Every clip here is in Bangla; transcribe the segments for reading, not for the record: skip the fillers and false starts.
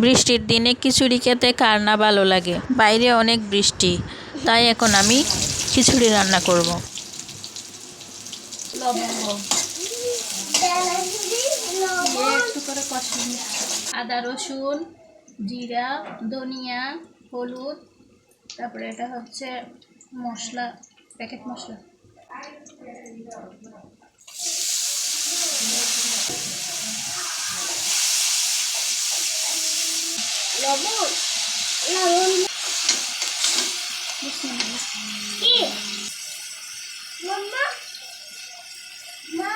বৃষ্টির দিনে খিচুড়ি খেতে কার না ভালো লাগে। বাইরে অনেক বৃষ্টি, তাই এখন আমি খিচুড়ি রান্না করব। একটু করে কষিয়ে আদা রসুন জিরা ধনিয়া হলুদ, তারপরে এটা হচ্ছে মশলা, প্যাকেট মশলা। লবণ লবণ কি মাম্মা মা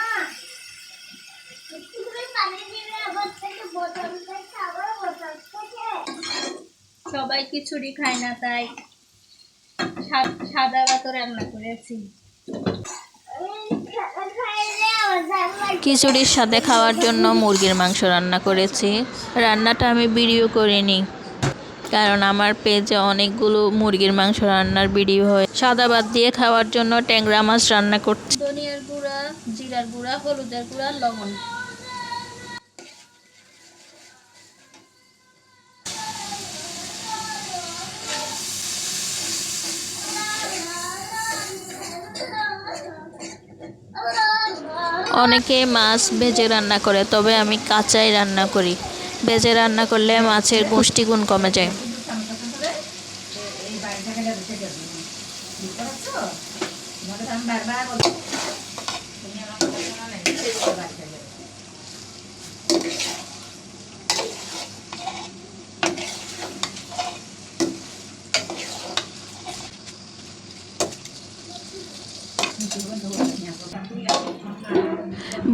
তুমি পানি দিলে আবার থেকে বোতল থেকে আবার বোতল থেকে। সবাই খিচুড়ি খায় না, তাই সাদা ভাত রান্না করেছি। খিচুড়ির সাথে খাওয়ার জন্য মুরগির মাংস রান্না করেছি। রান্নাটা আমি ভিডিও করিনি, কারণ আমার পেজে অনেকগুলো মুরগির মাংস রান্নার ভিডিও হয়। সাদা ভাত দিয়ে খাওয়ার জন্য ট্যাংরা মাছ রান্না করছি। ধনিয়ার গুঁড়া, জিরার গুঁড়া, হলুদের গুঁড়া, লবণ। অনেকে মাছ ভেজে রান্না করে, তবে আমি কাঁচাই রান্না করি। ভেজে রান্না করলে মাছের পুষ্টিগুণ কমে যায়।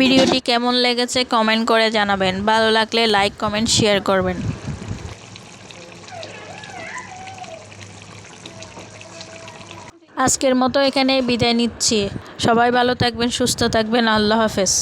ভিডিওটি কেমন লেগেছে কমেন্ট করে জানাবেন। ভালো লাগলে লাইক কমেন্ট শেয়ার করবেন। আজকের মতো এখানেই বিদায় নিচ্ছি। সবাই ভালো থাকবেন, সুস্থ থাকবেন। আল্লাহ হাফেজ।